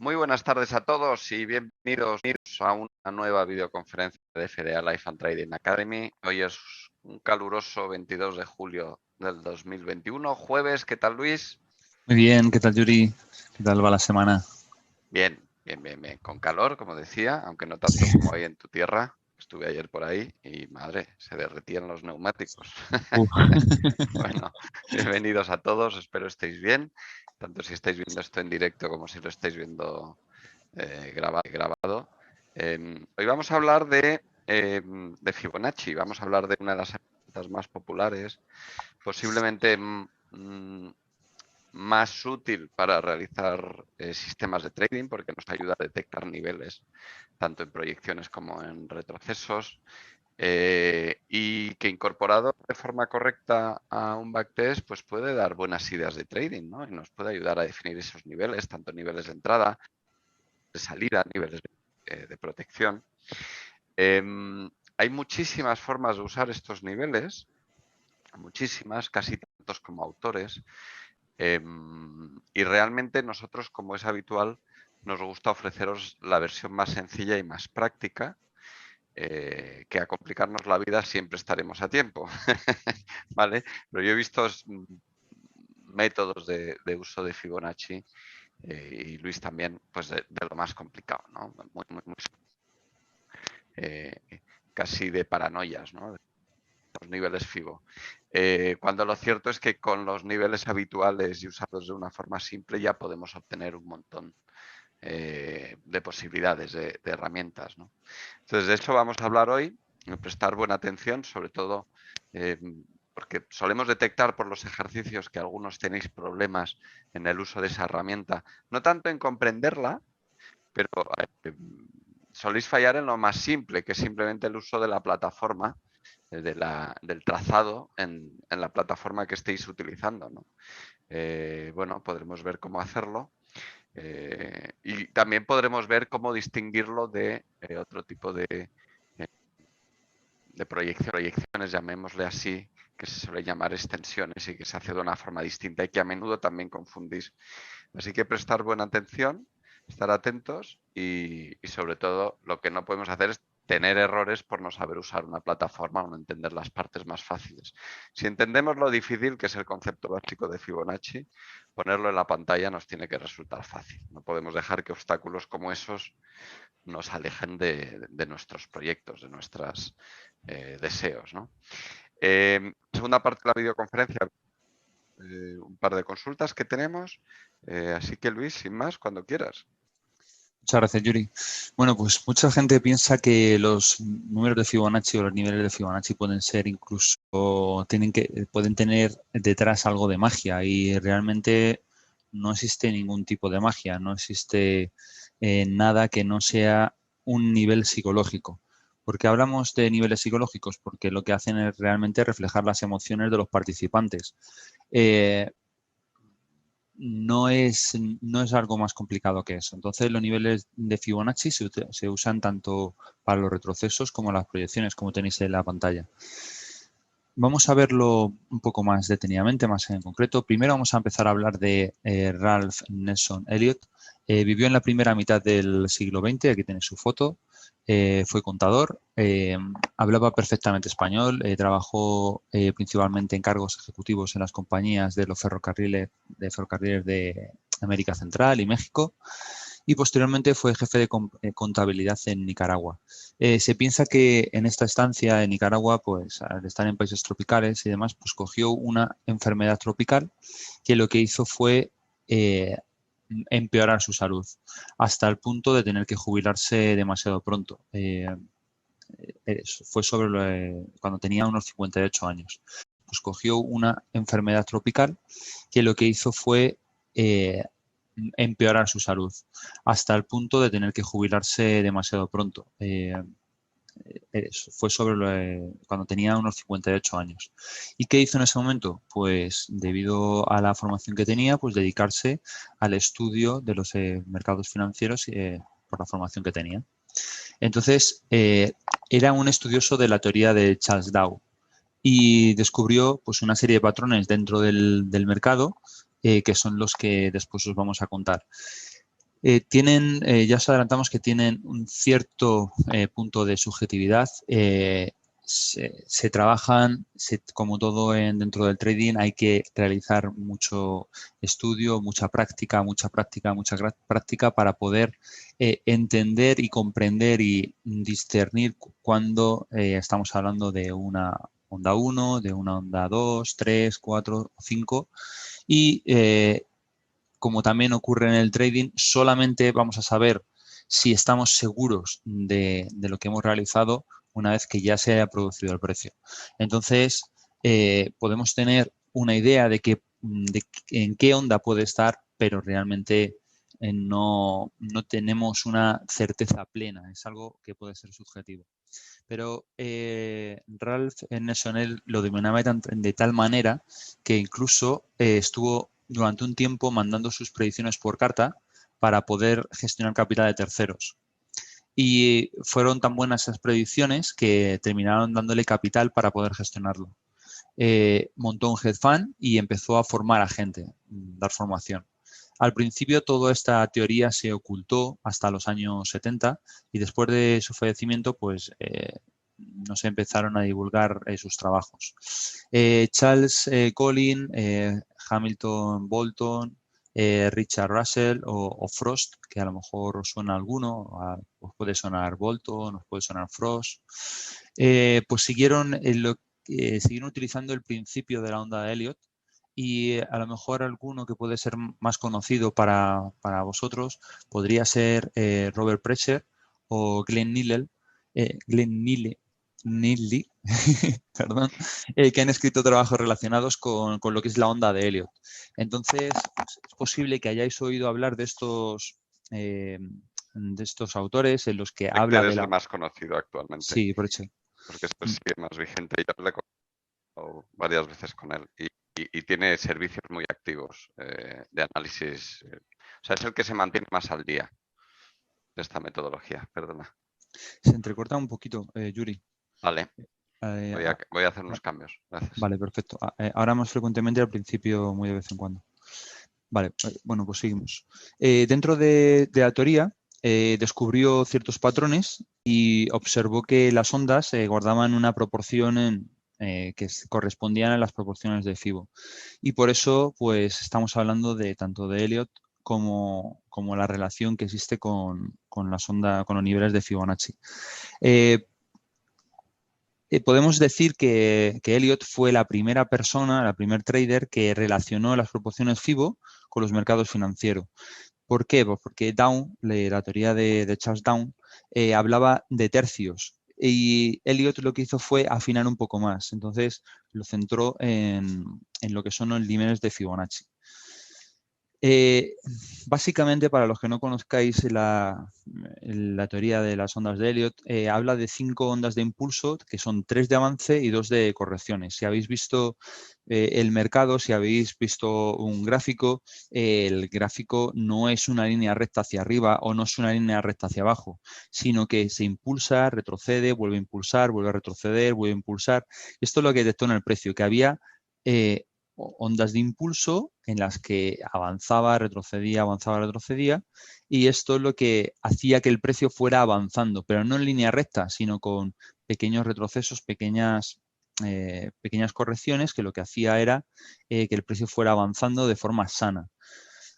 Muy buenas tardes a todos y bienvenidos a una nueva videoconferencia de FDA Life and Trading Academy. Hoy es un caluroso 22 de julio del 2021, jueves. ¿Qué tal, Luis? Muy bien, ¿qué tal, Yuri? ¿Qué tal va la semana? Bien. Con calor, como decía, aunque no tanto como hay en tu tierra. Estuve ayer por ahí y, madre, se derretían los neumáticos. Uf. Bueno, bienvenidos a todos, espero estéis bien, tanto si estáis viendo esto en directo como si lo estáis viendo grabado. Hoy vamos a hablar de Fibonacci, vamos a hablar de una de las herramientas más populares, posiblemente más útil para realizar sistemas de trading porque nos ayuda a detectar niveles tanto en proyecciones como en retrocesos. Y que incorporado de forma correcta a un backtest, pues puede dar buenas ideas de trading, ¿no? Y nos puede ayudar a definir esos niveles, tanto niveles de entrada, de salida, niveles de protección. Hay muchísimas formas de usar estos niveles, muchísimas, casi tantos como autores. Y realmente nosotros, como es habitual, nos gusta ofreceros la versión más sencilla y más práctica, que a complicarnos la vida siempre estaremos a tiempo. ¿Vale? Pero yo he visto métodos de uso de Fibonacci y Luis también, pues de lo más complicado, ¿no? Muy casi de paranoias, ¿no? Los niveles FIBO. Cuando lo cierto es que con los niveles habituales y usados de una forma simple ya podemos obtener un montón de posibilidades, de herramientas, ¿no? Entonces, de eso vamos a hablar hoy, prestar buena atención, sobre todo porque solemos detectar por los ejercicios que algunos tenéis problemas en el uso de esa herramienta, no tanto en comprenderla, pero soléis fallar en lo más simple, que es simplemente el uso de la plataforma, del trazado en la plataforma que estéis utilizando, ¿no? Bueno, podremos ver cómo hacerlo. Y también podremos ver cómo distinguirlo de otro tipo de proyecciones, llamémosle así, que se suele llamar extensiones y que se hace de una forma distinta y que a menudo también confundís. Así que prestar buena atención, estar atentos y sobre todo lo que no podemos hacer es tener errores por no saber usar una plataforma o no entender las partes más fáciles. Si entendemos lo difícil que es el concepto básico de Fibonacci, ponerlo en la pantalla nos tiene que resultar fácil. No podemos dejar que obstáculos como esos nos alejen de nuestros proyectos, de nuestros deseos, ¿no? Segunda parte de la videoconferencia, un par de consultas que tenemos. Así que, Luis, sin más, cuando quieras. Muchas gracias, Yuri. Bueno, pues mucha gente piensa que los números de Fibonacci o los niveles de Fibonacci pueden ser incluso, pueden tener detrás algo de magia y realmente no existe ningún tipo de magia, no existe nada que no sea un nivel psicológico. ¿Por qué hablamos de niveles psicológicos? Porque lo que hacen es realmente reflejar las emociones de los participantes. No es algo más complicado que eso. Entonces, los niveles de Fibonacci se usan tanto para los retrocesos como las proyecciones, como tenéis en la pantalla. Vamos a verlo un poco más detenidamente, más en concreto. Primero vamos a empezar a hablar de Ralph Nelson Elliott. Vivió en la primera mitad del siglo XX, aquí tenéis su foto. Fue contador, hablaba perfectamente español, trabajó principalmente en cargos ejecutivos en las compañías de los ferrocarriles de América Central y México, y posteriormente fue jefe de contabilidad en Nicaragua. Se piensa que en esta estancia en Nicaragua, pues al estar en países tropicales y demás, pues cogió una enfermedad tropical que lo que hizo fue empeorar su salud hasta el punto de tener que jubilarse demasiado pronto. Fue cuando tenía unos 58 años. Pues cogió una enfermedad tropical que lo que hizo fue empeorar su salud hasta el punto de tener que jubilarse demasiado pronto. Fue cuando tenía unos 58 años. ¿Y qué hizo en ese momento? Pues debido a la formación que tenía, pues dedicarse al estudio de los mercados financieros por la formación que tenía. Entonces, era un estudioso de la teoría de Charles Dow y descubrió pues una serie de patrones dentro del mercado que son los que después os vamos a contar. Ya os adelantamos que tienen un cierto punto de subjetividad. Se trabajan, como todo dentro del trading, hay que realizar mucho estudio, mucha práctica para poder entender y comprender y discernir cuando estamos hablando de una onda 1, de una onda 2, 3, 4, 5 y como también ocurre en el trading, solamente vamos a saber si estamos seguros de lo que hemos realizado una vez que ya se haya producido el precio. Entonces, podemos tener una idea de en qué onda puede estar, pero realmente no tenemos una certeza plena. Es algo que puede ser subjetivo. Pero Ralph Ellison él lo dominaba de tal manera que incluso estuvo durante un tiempo mandando sus predicciones por carta para poder gestionar capital de terceros. Y fueron tan buenas esas predicciones que terminaron dándole capital para poder gestionarlo. Montó un hedge fund y empezó a formar a gente, dar formación. Al principio toda esta teoría se ocultó hasta los años 70 y después de su fallecimiento pues no se empezaron a divulgar sus trabajos. Charles Collins, Hamilton Bolton, Richard Russell o Frost, que a lo mejor os suena alguno, os puede sonar Bolton, os puede sonar Frost, pues siguieron utilizando el principio de la onda de Elliot y a lo mejor alguno que puede ser más conocido para vosotros podría ser Robert Prechter o Glenn Neely, perdón, que han escrito trabajos relacionados con lo que es la onda de Elliot. Entonces, es posible que hayáis oído hablar de estos autores en los que habla de Es la... el más conocido actualmente. Sí, Prechter. Porque esto sigue más vigente. Yo hablé varias veces con él y tiene servicios muy activos de análisis. O sea, es el que se mantiene más al día de esta metodología. Perdona. Se entrecorta un poquito, Yuri. Vale. Voy a hacer unos cambios. Gracias. Vale, perfecto. Ahora más frecuentemente, al principio muy de vez en cuando. Vale, bueno, pues seguimos. Dentro de la teoría, descubrió ciertos patrones y observó que las ondas guardaban una proporción que correspondían a las proporciones de Fibo. Y por eso, pues, estamos hablando de tanto de Elliot como la relación que existe con las ondas, con los niveles de Fibonacci. Podemos decir que Elliot fue la primera persona, la primer trader que relacionó las proporciones Fibo con los mercados financieros. ¿Por qué? Pues porque Down, la teoría de Charles Down, hablaba de tercios y Elliot lo que hizo fue afinar un poco más. Entonces lo centró en lo que son los niveles de Fibonacci. Básicamente, para los que no conozcáis la teoría de las ondas de Elliot, habla de 5 ondas de impulso, que son 3 de avance y 2 de correcciones. Si habéis visto el mercado, si habéis visto un gráfico, el gráfico no es una línea recta hacia arriba o no es una línea recta hacia abajo, sino que se impulsa, retrocede, vuelve a impulsar, vuelve a retroceder, vuelve a impulsar. Esto es lo que detona el precio, que había ondas de impulso en las que avanzaba, retrocedía y esto es lo que hacía que el precio fuera avanzando, pero no en línea recta, sino con pequeños retrocesos, pequeñas correcciones que lo que hacía era que el precio fuera avanzando de forma sana.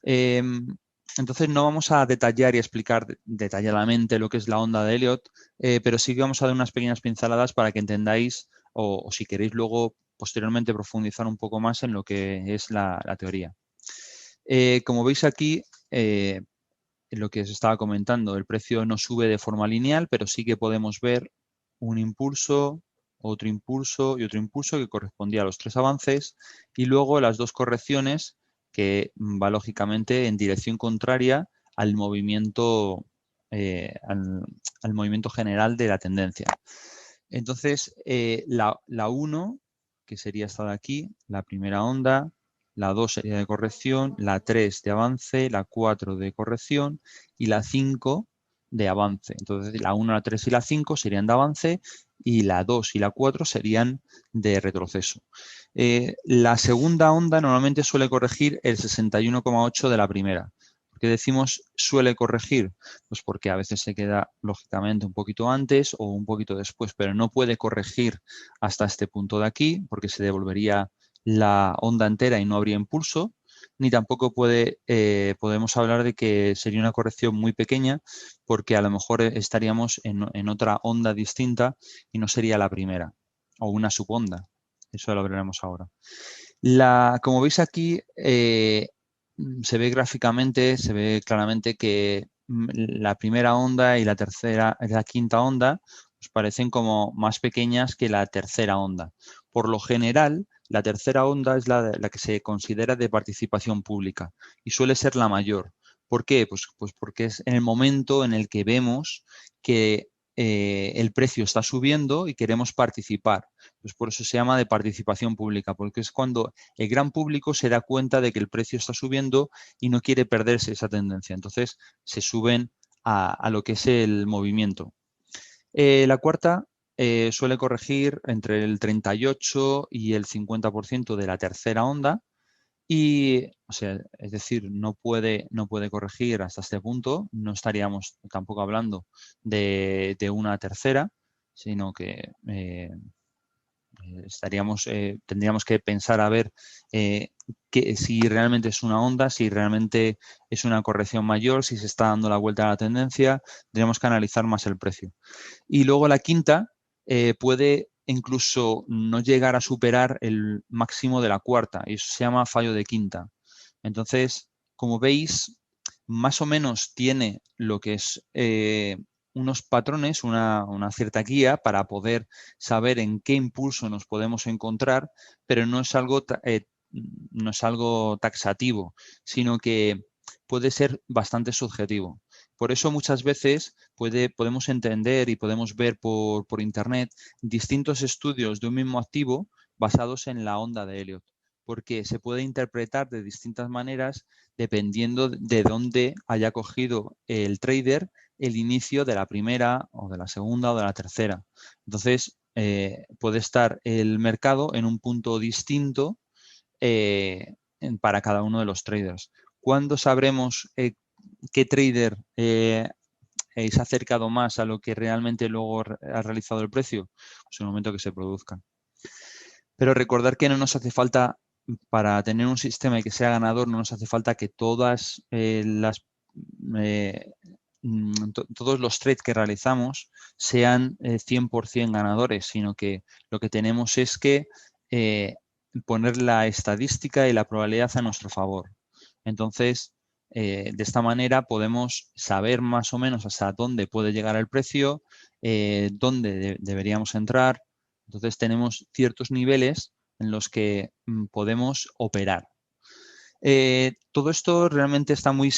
Entonces no vamos a detallar y explicar detalladamente lo que es la onda de Elliot, pero sí que vamos a dar unas pequeñas pinceladas para que entendáis o si queréis luego posteriormente profundizar un poco más en lo que es la teoría. Como veis aquí, en lo que os estaba comentando, el precio no sube de forma lineal, pero sí que podemos ver un impulso, otro impulso y otro impulso que correspondía a los 3 avances y luego las 2 correcciones que va lógicamente en dirección contraria al movimiento, al movimiento general de la tendencia. Entonces, la 1, que sería esta de aquí, la primera onda, la 2 sería de corrección, la 3 de avance, la 4 de corrección y la 5 de avance. Entonces, la 1, la 3 y la 5 serían de avance y la 2 y la 4 serían de retroceso. La segunda onda normalmente suele corregir el 61,8 de la primera, qué decimos suele corregir? Pues porque a veces se queda, lógicamente, un poquito antes o un poquito después, pero no puede corregir hasta este punto de aquí, porque se devolvería la onda entera y no habría impulso, ni tampoco podemos hablar de que sería una corrección muy pequeña, porque a lo mejor estaríamos en otra onda distinta y no sería la primera, o una subonda. Eso lo veremos ahora. Como veis aquí, se ve gráficamente, se ve claramente que la primera onda y la quinta onda pues parecen como más pequeñas que la tercera onda. Por lo general, la tercera onda es la que se considera de participación pública y suele ser la mayor. ¿Por qué? Pues porque es en el momento en el que vemos que el precio está subiendo y queremos participar. Pues por eso se llama de participación pública, porque es cuando el gran público se da cuenta de que el precio está subiendo y no quiere perderse esa tendencia. Entonces se suben a lo que es el movimiento. La cuarta suele corregir entre el 38 y el 50% de la tercera onda. Y, o sea, es decir, no puede corregir hasta este punto. No estaríamos tampoco hablando de una tercera, sino que tendríamos que pensar a ver si realmente es una onda, si realmente es una corrección mayor, si se está dando la vuelta a la tendencia. Tendríamos que analizar más el precio. Y luego la quinta puede incluso no llegar a superar el máximo de la cuarta, y eso se llama fallo de quinta. Entonces, como veis, más o menos tiene lo que es unos patrones, una cierta guía para poder saber en qué impulso nos podemos encontrar, pero no es algo taxativo, sino que puede ser bastante subjetivo. Por eso muchas veces podemos entender y podemos ver por Internet distintos estudios de un mismo activo basados en la onda de Elliott, porque se puede interpretar de distintas maneras dependiendo de dónde haya cogido el trader el inicio de la primera o de la segunda o de la tercera. Entonces, puede estar el mercado en un punto distinto para cada uno de los traders. ¿Cuándo sabremos qué trader se ha acercado más a lo que realmente luego ha realizado el precio? Pues en el momento que se produzcan. Pero recordar que no nos hace falta, para tener un sistema y que sea ganador, no nos hace falta que todos los trades que realizamos sean 100% ganadores, sino que lo que tenemos es que poner la estadística y la probabilidad a nuestro favor. Entonces, de esta manera podemos saber más o menos hasta dónde puede llegar el precio, dónde deberíamos entrar. Entonces, tenemos ciertos niveles en los que podemos operar. Todo esto realmente está muy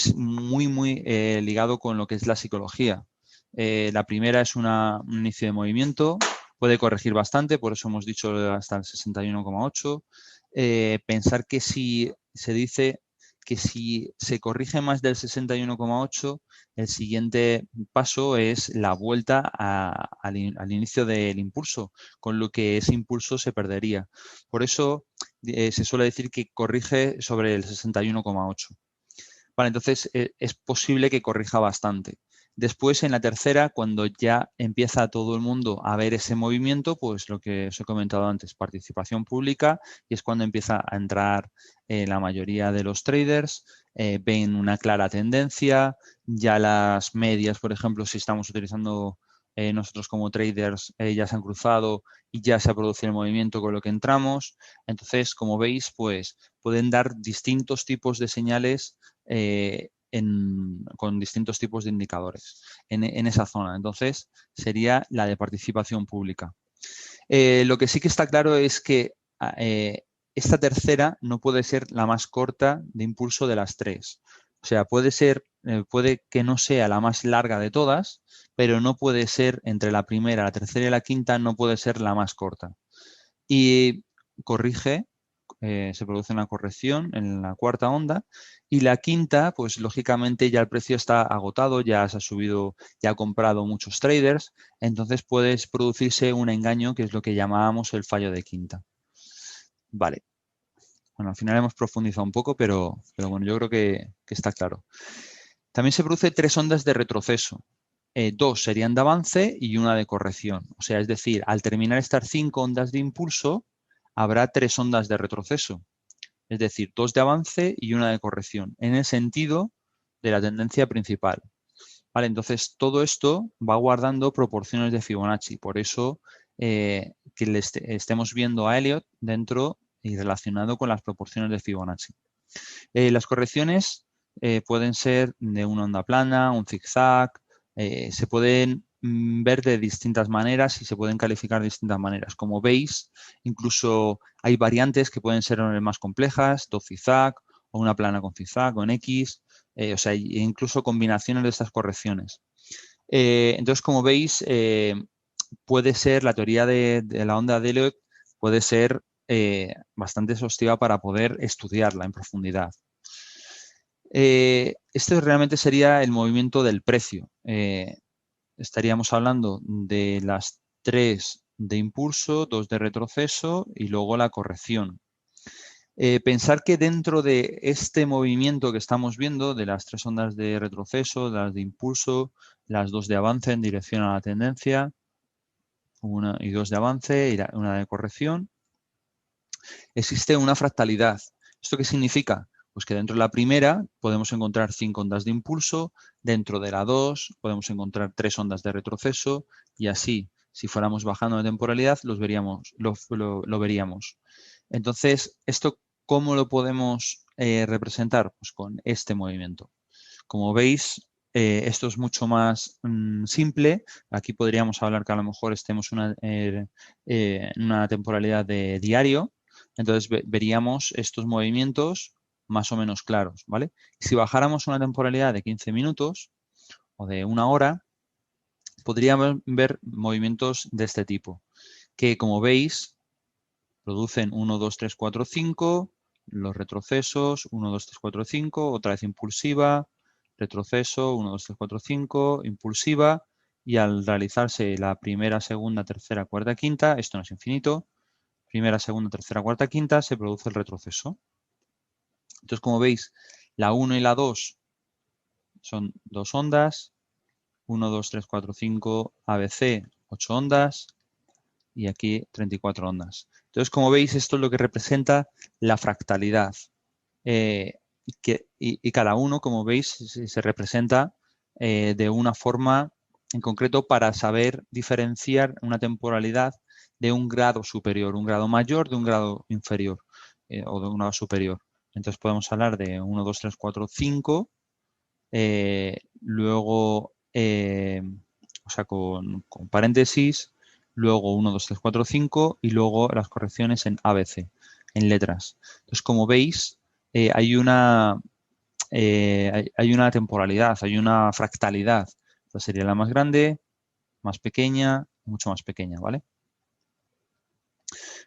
ligado con lo que es la psicología. La primera es un inicio de movimiento, puede corregir bastante, por eso hemos dicho hasta el 61,8. Pensar que si se dice que si se corrige más del 61,8, el siguiente paso es la vuelta al inicio del impulso, con lo que ese impulso se perdería. Por eso se suele decir que corrige sobre el 61,8. Vale, entonces es posible que corrija bastante. Después, en la tercera, cuando ya empieza todo el mundo a ver ese movimiento, pues lo que os he comentado antes, participación pública, y es cuando empieza a entrar la mayoría de los traders, ven una clara tendencia, ya las medias, por ejemplo, si estamos utilizando nosotros como traders, ya se han cruzado y ya se ha producido el movimiento con lo que entramos. Entonces, como veis, pues pueden dar distintos tipos de señales con distintos tipos de indicadores en esa zona. Entonces, sería la de participación pública. Lo que sí que está claro es que esta tercera no puede ser la más corta de impulso de las tres. O sea, puede que no sea la más larga de todas, pero no puede ser entre la primera, la tercera y la quinta, no puede ser la más corta. Y corrige, se produce una corrección en la cuarta onda, y la quinta, pues lógicamente ya el precio está agotado, ya se ha subido, ya ha comprado muchos traders, entonces puede producirse un engaño, que es lo que llamábamos el fallo de quinta. Vale. Bueno, al final hemos profundizado un poco, pero bueno, yo creo que está claro. También se produce 3 ondas de retroceso. 2 serían de avance y una de corrección. O sea, es decir, al terminar estas 5 ondas de impulso, habrá 3 ondas de retroceso. Es decir, 2 de avance y una de corrección, en el sentido de la tendencia principal. ¿Vale? Entonces, todo esto va guardando proporciones de Fibonacci. Por eso que estemos viendo a Elliott dentro y relacionado con las proporciones de Fibonacci. Las correcciones pueden ser de una onda plana, un zigzag, se pueden ver de distintas maneras y se pueden calificar de distintas maneras. Como veis, incluso hay variantes que pueden ser más complejas, dos zigzag o una plana con zigzag o en X, o sea, incluso combinaciones de estas correcciones. Entonces, como veis, puede ser, la teoría de la onda de Elliott puede ser bastante exhaustiva para poder estudiarla en profundidad. Este realmente sería el movimiento del precio. Estaríamos hablando de las 3 de impulso, 2 de retroceso y luego la corrección. Pensar que dentro de este movimiento que estamos viendo, de las 3 ondas de retroceso, de las de impulso, las 2 de avance en dirección a la tendencia, 1 y 2 de avance y una de corrección, existe una fractalidad. ¿Esto qué significa? Pues que dentro de la primera podemos encontrar 5 ondas de impulso, dentro de la 2 podemos encontrar 3 ondas de retroceso y así, si fuéramos bajando de temporalidad, lo veríamos. Entonces, ¿esto cómo lo podemos representar? Pues con este movimiento. Como veis, esto es mucho más simple. Aquí podríamos hablar que a lo mejor estemos en una temporalidad de diario. Entonces veríamos estos movimientos más o menos claros, ¿vale? Si bajáramos una temporalidad de 15 minutos o de 1 hora, podríamos ver movimientos de este tipo, que como veis, producen 1, 2, 3, 4, 5, los retrocesos, 1, 2, 3, 4, 5, otra vez impulsiva, retroceso, 1, 2, 3, 4, 5, impulsiva, y al realizarse la primera, segunda, tercera, cuarta, quinta, esto no es infinito, primera, segunda, tercera, cuarta, quinta, se produce el retroceso. Entonces, como veis, la 1 y la 2 son 2 ondas, 1, 2, 3, 4, 5, ABC, 8 ondas, y aquí 34 ondas. Entonces, como veis, esto es lo que representa la fractalidad. Y cada uno, como veis, se representa de una forma en concreto para saber diferenciar una temporalidad de un grado superior, un grado mayor de un grado inferior o de un grado superior. Entonces podemos hablar de 1, 2, 3, 4, 5, luego, o sea, con paréntesis, luego 1, 2, 3, 4, 5 y luego las correcciones en ABC, en letras. Entonces, como veis, hay una temporalidad, hay una fractalidad. Esta sería la más grande, más pequeña, mucho más pequeña, ¿vale?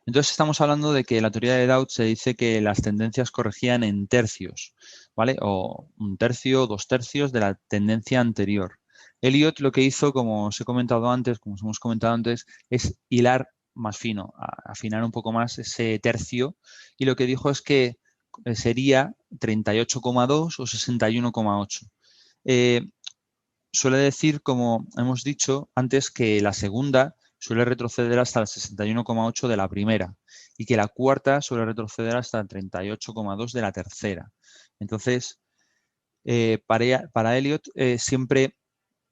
Entonces estamos hablando de que en la teoría de Dowd se dice que las tendencias corregían en tercios, ¿vale? O 1/3, 2/3 de la tendencia anterior. Elliott lo que hizo, como os he comentado antes, como os hemos comentado antes, es hilar más fino, afinar un poco más ese tercio, y lo que dijo es que sería 38,2 o 61,8. Suele decir, como hemos dicho antes, que la segunda suele retroceder hasta el 61,8 de la primera y que la cuarta suele retroceder hasta el 38,2 de la tercera. Entonces, para Elliott, siempre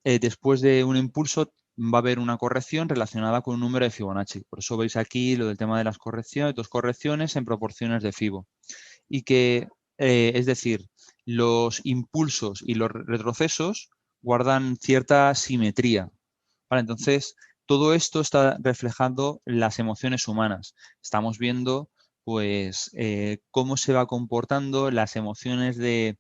después de un impulso va a haber una corrección relacionada con un número de Fibonacci. Por eso veis aquí lo del tema de las correcciones, 2 correcciones en proporciones de Fibo. Y que, es decir, los impulsos y los retrocesos guardan cierta simetría. ¿Vale? Entonces, todo esto está reflejando las emociones humanas. Estamos viendo, pues, cómo se va comportando las emociones de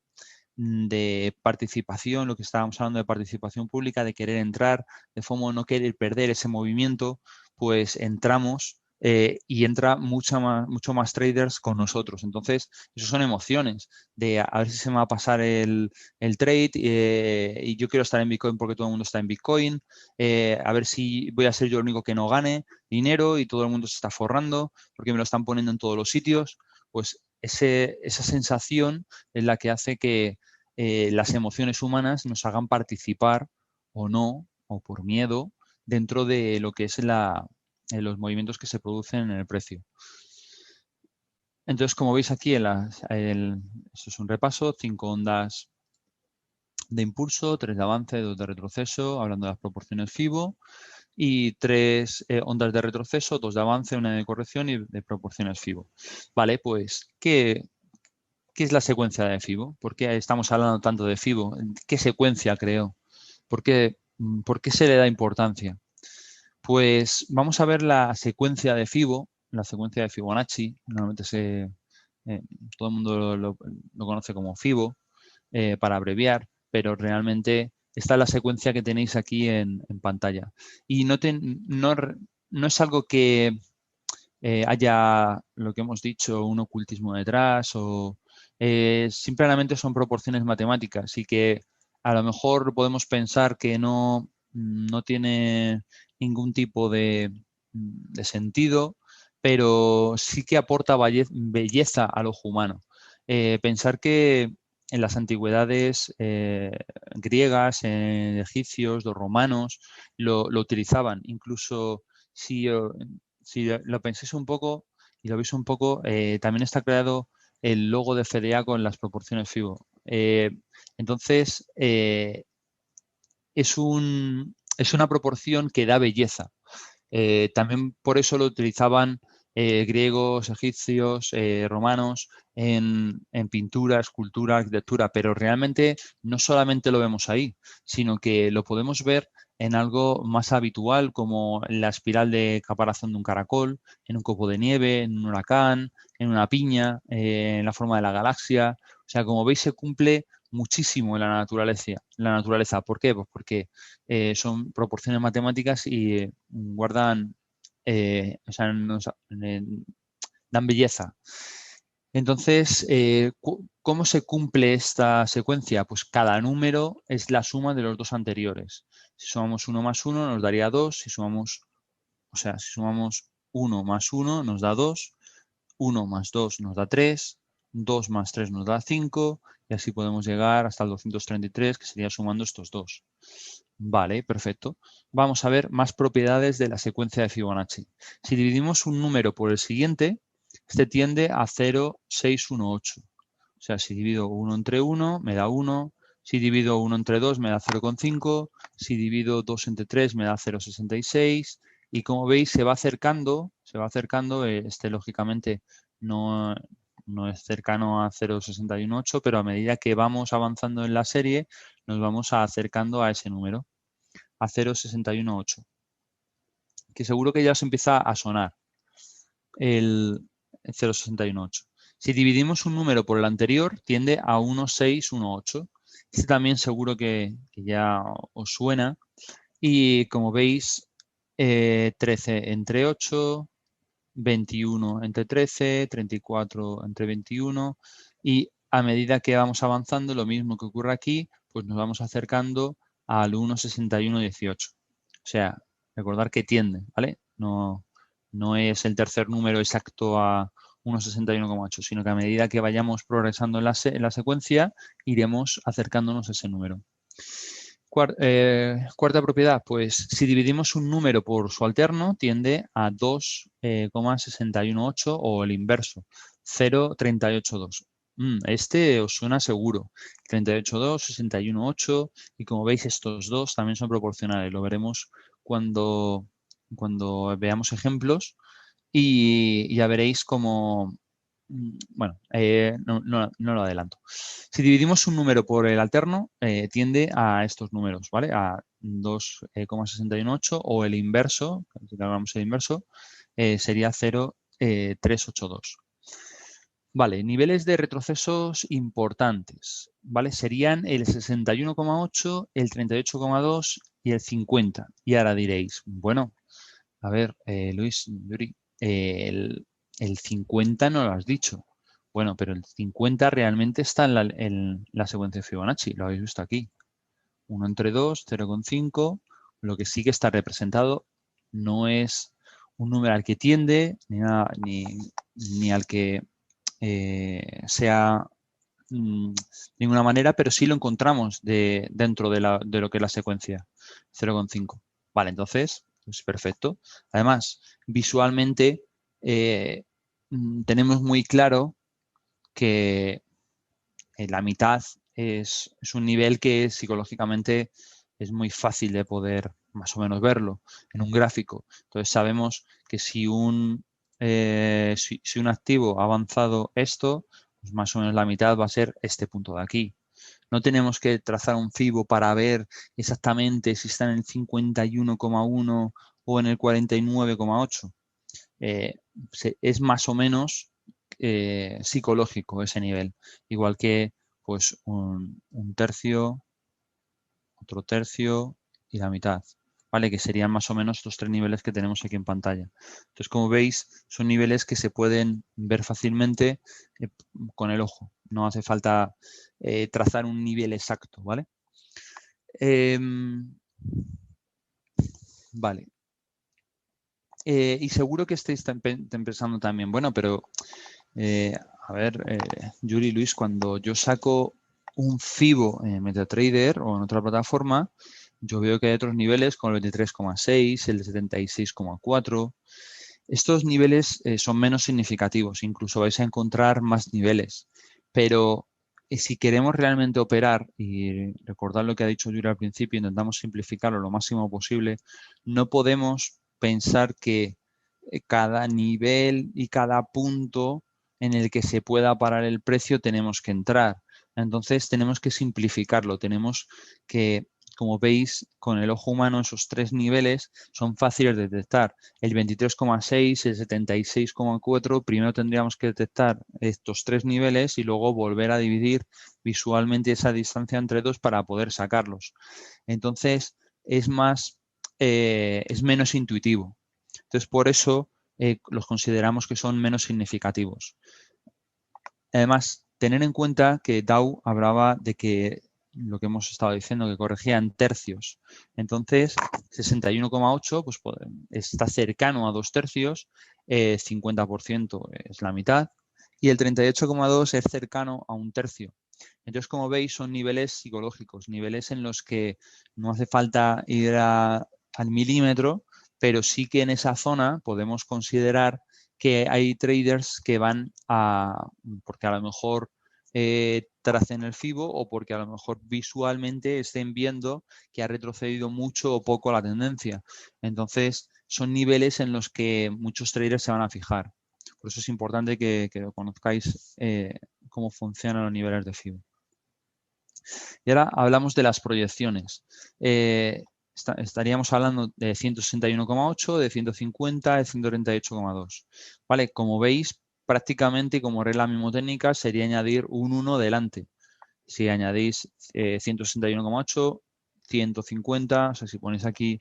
participación, lo que estábamos hablando de participación pública, de querer entrar, de FOMO, no querer perder ese movimiento, pues entramos y entra mucho más traders con nosotros. Entonces, eso son emociones de a ver si se me va a pasar el trade y yo quiero estar en Bitcoin porque todo el mundo está en Bitcoin, a ver si voy a ser yo el único que no gane dinero y todo el mundo se está forrando porque me lo están poniendo en todos los sitios. Pues esa sensación es la que hace que las emociones humanas nos hagan participar o no, o por miedo, dentro de lo que es los movimientos que se producen en el precio. Entonces, como veis aquí, esto es un repaso, 5 ondas de impulso, 3 de avance, 2 de retroceso, hablando de las proporciones FIBO, y 3 ondas de retroceso, 2 de avance, 1 de corrección y de proporciones FIBO. Vale, pues, ¿qué es la secuencia de FIBO? ¿Por qué estamos hablando tanto de FIBO? ¿Qué secuencia creó? ¿Por qué se le da importancia? Pues vamos a ver la secuencia de FIBO, la secuencia de Fibonacci. Normalmente todo el mundo lo conoce como FIBO, para abreviar, pero realmente esta es la secuencia que tenéis aquí en pantalla. Y no es algo que haya, lo que hemos dicho, un ocultismo detrás, o simplemente son proporciones matemáticas y que a lo mejor podemos pensar que no tiene ningún tipo de sentido, pero sí que aporta belleza al ojo humano. Pensar que en las antigüedades griegas, egipcios, los romanos, lo utilizaban. Incluso si lo penséis un poco y lo veis un poco, también está creado el logo de FDA con las proporciones FIBO. Entonces, es una proporción que da belleza. También por eso lo utilizaban griegos, egipcios, romanos en pintura, escultura, arquitectura, pero realmente no solamente lo vemos ahí, sino que lo podemos ver en algo más habitual como la espiral de caparazón de un caracol, en un copo de nieve, en un huracán, en una piña, en la forma de la galaxia. O sea, como veis, se cumple muchísimo en la naturaleza. ¿Por qué? Pues porque son proporciones matemáticas y guardan, o sea, dan belleza. Entonces, ¿cómo se cumple esta secuencia? Pues cada número es la suma de los dos anteriores. Si sumamos 1 más 1 nos daría 2, si sumamos 1 más 1 nos da 2, 1 más 2 nos da 3, 2 más 3 nos da 5 y así podemos llegar hasta el 233, que sería sumando estos dos. Vale, perfecto. Vamos a ver más propiedades de la secuencia de Fibonacci. Si dividimos un número por el siguiente, este tiende a 0, 6, 1, 8. O sea, si divido 1 entre 1, me da 1. Si divido 1 entre 2, me da 0,5. Si divido 2 entre 3, me da 0,66. Y como veis, se va acercando. Este lógicamente no es cercano a 0,618, pero a medida que vamos avanzando en la serie, nos vamos acercando a ese número, a 0,618, que seguro que ya os empieza a sonar el 0,618. Si dividimos un número por el anterior, tiende a 1,618. Este también seguro que ya os suena. Y como veis, 13 entre 8, 21 entre 13, 34 entre 21. Y a medida que vamos avanzando, lo mismo que ocurre aquí, pues nos vamos acercando al 1,6118. O sea, recordar que tiende, ¿vale? No es el tercer número exacto a 1,61,8, sino que a medida que vayamos progresando en la secuencia, iremos acercándonos a ese número. Cuarta propiedad, pues si dividimos un número por su alterno, tiende a 2,618 o el inverso, 0,382. Este os suena seguro. 38,2, 61,8 y como veis estos dos también son proporcionales. Lo veremos cuando veamos ejemplos y ya veréis cómo, bueno, no lo adelanto. Si dividimos un número por el alterno, tiende a estos números, ¿vale? A 2,618 o el inverso, si hablamos el inverso, sería 0,382. Vale, niveles de retrocesos importantes, ¿vale? Serían el 61,8, el 38,2 y el 50. Y ahora diréis, bueno, a ver, Luis, Yuri, el 50 no lo has dicho. Bueno, pero el 50 realmente está en la secuencia de Fibonacci, lo habéis visto aquí. 1 entre 2, 0,5. Lo que sí que está representado no es un número al que tiende ni al que sea ninguna manera, pero sí lo encontramos dentro de lo que es la secuencia, 0,5. Vale, entonces, pues perfecto. Además, visualmente tenemos muy claro que la mitad es un nivel que psicológicamente es muy fácil de poder más o menos verlo en un gráfico. Entonces sabemos que si un activo ha avanzado esto, pues más o menos la mitad va a ser este punto de aquí. No tenemos que trazar un FIBO para ver exactamente si está en el 51,1 o en el 49,8. Es más o menos psicológico ese nivel. Igual que pues un tercio, otro tercio y la mitad. ¿Vale? Que serían más o menos los 3 niveles que tenemos aquí en pantalla. Entonces, como veis, son niveles que se pueden ver fácilmente con el ojo. No hace falta trazar un nivel exacto, ¿vale? Vale. Y seguro que estáis pensando también, bueno, pero a ver, Yuri, Luis, cuando yo saco un FIBO en MetaTrader o en otra plataforma, yo veo que hay otros niveles como el 23,6, el de 76,4. Estos niveles son menos significativos, incluso vais a encontrar más niveles. Pero si queremos realmente operar, y recordad lo que ha dicho Yuri al principio, intentamos simplificarlo lo máximo posible, no podemos pensar que cada nivel y cada punto en el que se pueda parar el precio tenemos que entrar. Entonces tenemos que simplificarlo, tenemos que, como veis, con el ojo humano esos 3 niveles son fáciles de detectar. El 23,6, el 76,4, primero tendríamos que detectar estos 3 niveles y luego volver a dividir visualmente esa distancia entre dos para poder sacarlos. Entonces es menos intuitivo. Entonces, por eso los consideramos que son menos significativos. Además, tener en cuenta que Dow hablaba de que lo que hemos estado diciendo, que corregía en tercios. Entonces, 61,8 pues, está cercano a 2 tercios, 50% es la mitad, y el 38,2 es cercano a 1 tercio. Entonces, como veis, son niveles psicológicos, niveles en los que no hace falta ir al milímetro, pero sí que en esa zona podemos considerar que hay traders que van porque a lo mejor tracen el FIBO o porque a lo mejor visualmente estén viendo que ha retrocedido mucho o poco la tendencia. Entonces, son niveles en los que muchos traders se van a fijar. Por eso es importante que conozcáis cómo funcionan los niveles de FIBO. Y ahora hablamos de las proyecciones. Estaríamos hablando de 161,8, de 150, de 138,2. ¿Vale? Como veis, prácticamente como regla mnemotécnica sería añadir un 1 delante. Si añadís 161,8, 150, o sea, si ponéis aquí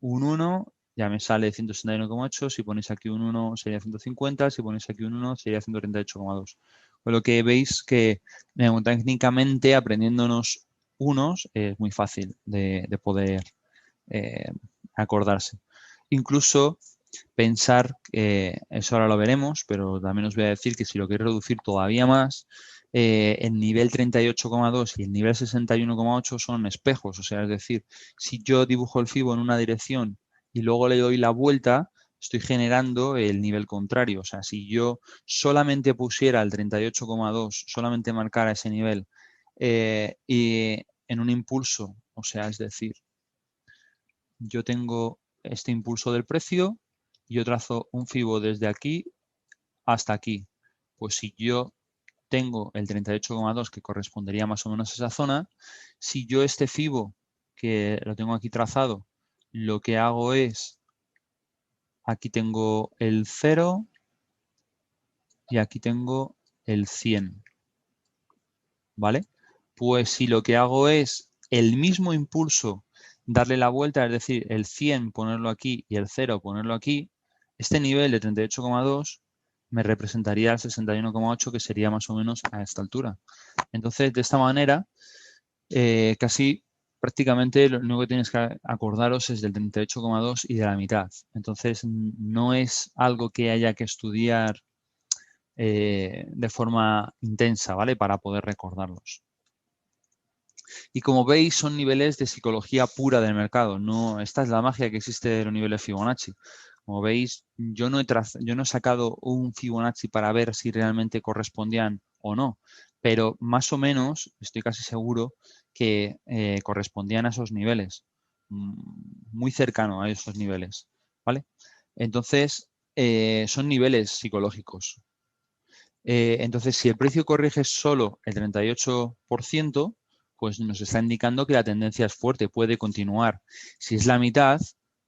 un 1, ya me sale 161,8. Si ponéis aquí un 1 sería 150. Si ponéis aquí un 1 sería 138,2. Con lo que veis que técnicamente aprendiéndonos unos es muy fácil de poder acordarse. Incluso pensar, eso ahora lo veremos, pero también os voy a decir que si lo queréis reducir todavía más, el nivel 38,2 y el nivel 61,8 son espejos. O sea, es decir, si yo dibujo el FIBO en una dirección y luego le doy la vuelta, estoy generando el nivel contrario. O sea, si yo solamente pusiera el 38,2, solamente marcara ese nivel y en un impulso, o sea, es decir, yo tengo este impulso del precio y yo trazo un FIBO desde aquí hasta aquí. Pues si yo tengo el 38,2 que correspondería más o menos a esa zona, si yo este FIBO que lo tengo aquí trazado, lo que hago es, aquí tengo el 0 y aquí tengo el 100. ¿Vale? Pues si lo que hago es el mismo impulso darle la vuelta, es decir, el 100 ponerlo aquí y el 0 ponerlo aquí, este nivel de 38,2 me representaría el 61,8 que sería más o menos a esta altura. Entonces, de esta manera, casi prácticamente lo único que tienes que acordaros es del 38,2 y de la mitad. Entonces, no es algo que haya que estudiar de forma intensa, ¿vale? Para poder recordarlos. Y como veis, son niveles de psicología pura del mercado. No, esta es la magia que existe de los niveles Fibonacci. Como veis, yo no he sacado un Fibonacci para ver si realmente correspondían o no, pero más o menos estoy casi seguro que correspondían a esos niveles, muy cercano a esos niveles, ¿vale? Entonces, son niveles psicológicos. Entonces, si el precio corrige solo el 38%, pues nos está indicando que la tendencia es fuerte, puede continuar. Si es la mitad,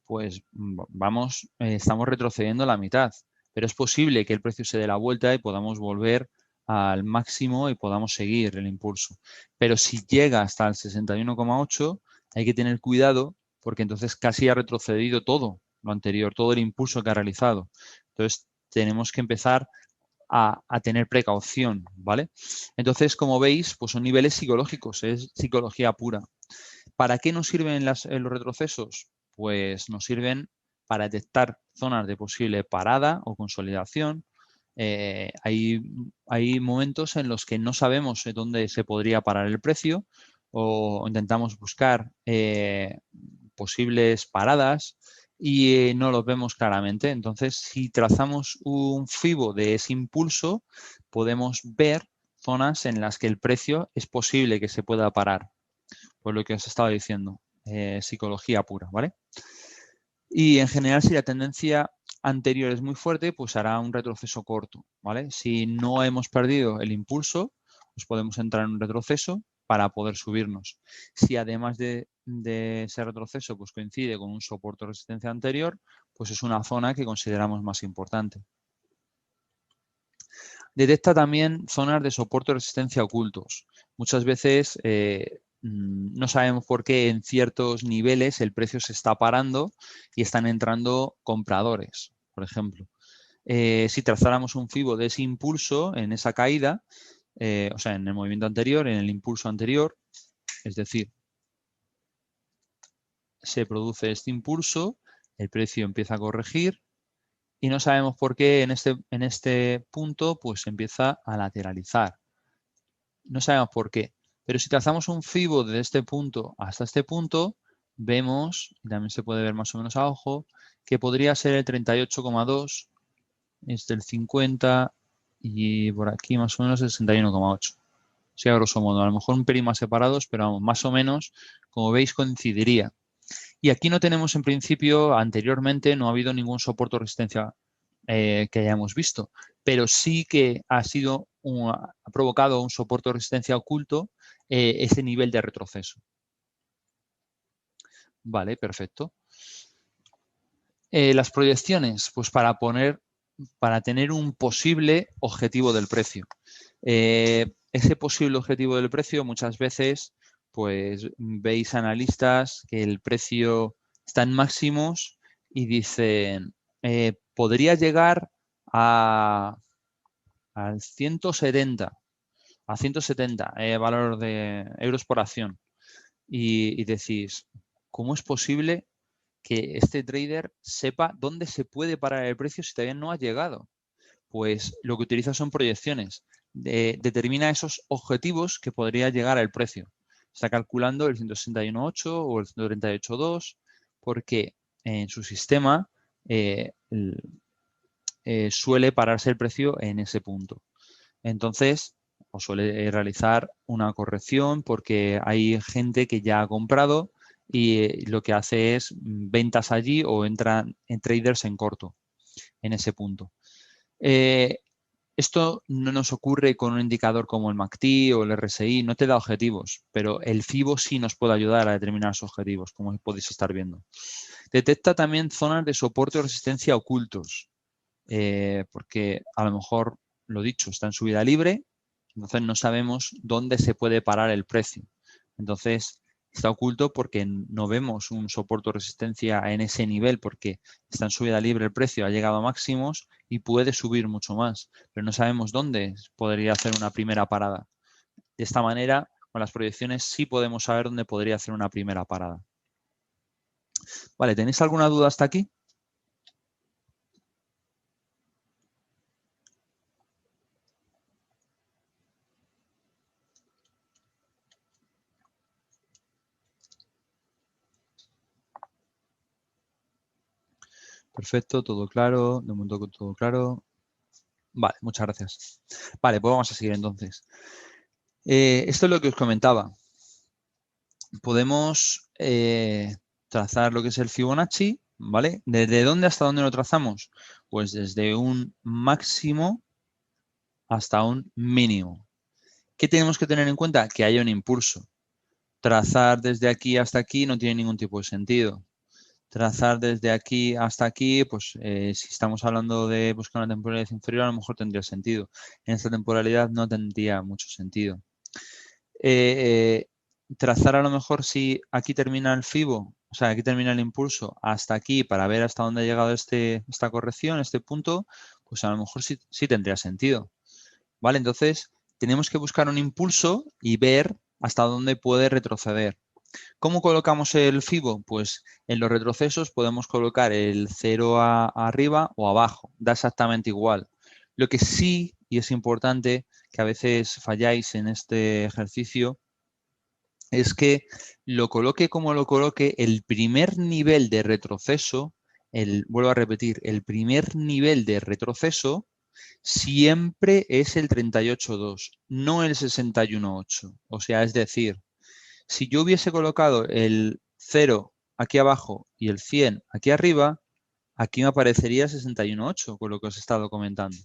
pues vamos, estamos retrocediendo la mitad. Pero es posible que el precio se dé la vuelta y podamos volver al máximo y podamos seguir el impulso. Pero si llega hasta el 61,8, hay que tener cuidado porque entonces casi ha retrocedido todo lo anterior, todo el impulso que ha realizado. Entonces, tenemos que empezar a tener precaución, ¿vale? Entonces, como veis, pues son niveles psicológicos, es psicología pura. ¿Para qué nos sirven los retrocesos? Pues nos sirven para detectar zonas de posible parada o consolidación. Hay momentos en los que no sabemos dónde se podría parar el precio o intentamos buscar posibles paradas y no los vemos claramente. Entonces, si trazamos un FIBO de ese impulso, podemos ver zonas en las que el precio es posible que se pueda parar. Pues lo que os estaba diciendo, psicología pura, ¿vale? Y en general, si la tendencia anterior es muy fuerte, pues hará un retroceso corto, ¿vale? Si no hemos perdido el impulso, pues podemos entrar en un retroceso para poder subirnos. Si además de ese retroceso pues coincide con un soporte o resistencia anterior, pues es una zona que consideramos más importante. Detecta también zonas de soporte o resistencia ocultos. Muchas veces no sabemos por qué en ciertos niveles el precio se está parando y están entrando compradores, por ejemplo. Si trazáramos un FIBO de ese impulso en esa caída, o sea, en el movimiento anterior, en el impulso anterior, es decir, se produce este impulso, el precio empieza a corregir y no sabemos por qué en este punto pues empieza a lateralizar. No sabemos por qué, pero si trazamos un FIBO de este punto hasta este punto, vemos, y también se puede ver más o menos a ojo, que podría ser el 38,2, este el 50 y por aquí más o menos el 61,8. Sí, a grosso modo, a lo mejor un pelín más separados, pero vamos, más o menos, como veis, coincidiría. Y aquí no tenemos en principio, anteriormente no ha habido ningún soporte o resistencia que hayamos visto, pero sí que ha provocado un soporte o resistencia oculto ese nivel de retroceso. Vale, perfecto. Las proyecciones, pues para tener un posible objetivo del precio. Ese posible objetivo del precio muchas veces pues veis analistas que el precio está en máximos y dicen podría llegar al 170 valor de euros por acción y decís, ¿cómo es posible que este trader sepa dónde se puede parar el precio si todavía no ha llegado? Pues lo que utiliza son proyecciones. Determina esos objetivos que podría llegar al precio. Está calculando el 161.8 o el 138.2 porque en su sistema suele pararse el precio en ese punto. Entonces, o suele realizar una corrección porque hay gente que ya ha comprado y lo que hace es ventas allí o entran en traders en corto en ese punto. Esto no nos ocurre con un indicador como el MACD o el RSI, no te da objetivos, pero el FIBO sí nos puede ayudar a determinar esos objetivos, como podéis estar viendo. Detecta también zonas de soporte o resistencia ocultos, porque a lo mejor, lo dicho, está en subida libre, entonces no sabemos dónde se puede parar el precio. Entonces, está oculto porque no vemos un soporte o resistencia en ese nivel porque está en subida libre el precio, ha llegado a máximos y puede subir mucho más, pero no sabemos dónde podría hacer una primera parada. De esta manera, con las proyecciones sí podemos saber dónde podría hacer una primera parada. Vale, ¿tenéis alguna duda hasta aquí? Perfecto, todo claro. De momento todo claro. Vale, muchas gracias. Vale, pues vamos a seguir entonces. Esto es lo que os comentaba. Podemos trazar lo que es el Fibonacci, ¿vale? ¿Desde dónde hasta dónde lo trazamos? Pues desde un máximo hasta un mínimo. ¿Qué tenemos que tener en cuenta? Que haya un impulso. Trazar desde aquí hasta aquí no tiene ningún tipo de sentido. Trazar desde aquí hasta aquí, pues si estamos hablando de buscar una temporalidad inferior, a lo mejor tendría sentido. En esta temporalidad no tendría mucho sentido. Trazar a lo mejor si aquí termina el FIBO, o sea, aquí termina el impulso, hasta aquí para ver hasta dónde ha llegado esta corrección, este punto, pues a lo mejor sí tendría sentido. ¿Vale? Entonces, tenemos que buscar un impulso y ver hasta dónde puede retroceder. ¿Cómo colocamos el FIBO? Pues en los retrocesos podemos colocar el 0 arriba o abajo, da exactamente igual. Lo que sí, y es importante, que a veces falláis en este ejercicio, es que lo coloque como lo coloque, el primer nivel de retroceso, vuelvo a repetir, el primer nivel de retroceso siempre es el 38.2, no el 61.8. O sea, es decir, si yo hubiese colocado el 0 aquí abajo y el 100 aquí arriba, aquí me aparecería 61.8 con lo que os he estado comentando.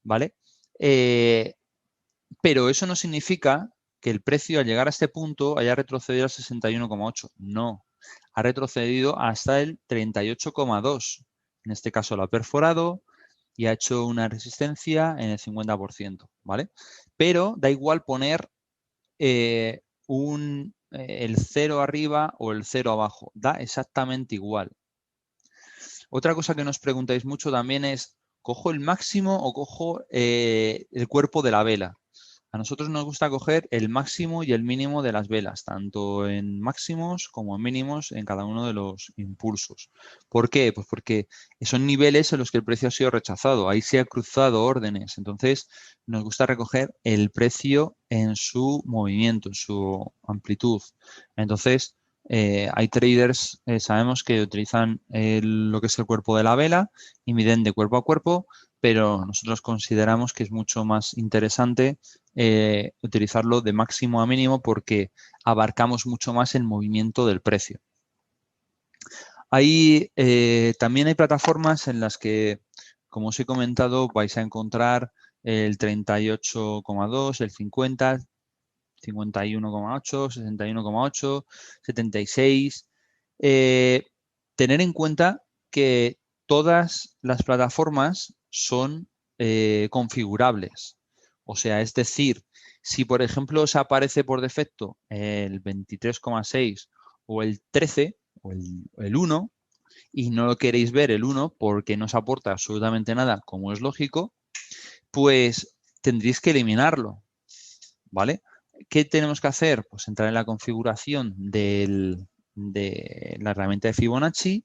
¿Vale? Pero eso no significa que el precio al llegar a este punto haya retrocedido al 61.8. No, ha retrocedido hasta el 38.2. En este caso lo ha perforado y ha hecho una resistencia en el 50%, ¿vale? Pero da igual poner el 0 arriba o el 0 abajo, da exactamente igual. Otra cosa que nos preguntáis mucho también es, ¿cojo el máximo o cojo el cuerpo de la vela? A nosotros nos gusta coger el máximo y el mínimo de las velas, tanto en máximos como en mínimos en cada uno de los impulsos. ¿Por qué? Pues porque son niveles en los que el precio ha sido rechazado, ahí se ha cruzado órdenes, entonces nos gusta recoger el precio en su movimiento, en su amplitud. Entonces, hay traders, sabemos que utilizan lo que es el cuerpo de la vela y miden de cuerpo a cuerpo, pero nosotros consideramos que es mucho más interesante utilizarlo de máximo a mínimo porque abarcamos mucho más el movimiento del precio. También hay plataformas en las que, como os he comentado, vais a encontrar el 38,2, el 50, 51,8, 61,8, 76. Tener en cuenta que todas las plataformas son configurables. O sea, es decir, si por ejemplo os aparece por defecto el 23,6 o el 13 o el 1 y no lo queréis ver el 1 porque no os aporta absolutamente nada, como es lógico, pues tendréis que eliminarlo, ¿vale? ¿Qué tenemos que hacer? Pues entrar en la configuración de la herramienta de Fibonacci.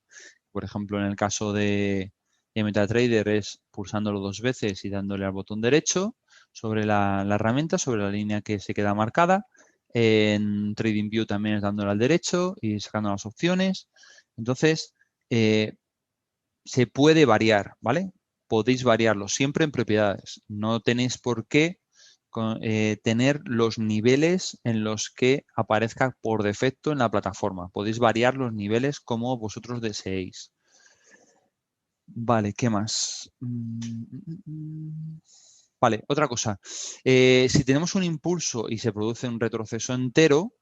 Por ejemplo, en el caso de MetaTrader es pulsándolo 2 veces y dándole al botón derecho sobre la herramienta, sobre la línea que se queda marcada. En TradingView también es dándole al derecho y sacando las opciones. Entonces, se puede variar, ¿vale? Podéis variarlo siempre en propiedades. No tenéis por qué tener los niveles en los que aparezca por defecto en la plataforma. Podéis variar los niveles como vosotros deseéis. Vale, ¿qué más? Vale, otra cosa. Si tenemos un impulso y se produce un retroceso entero,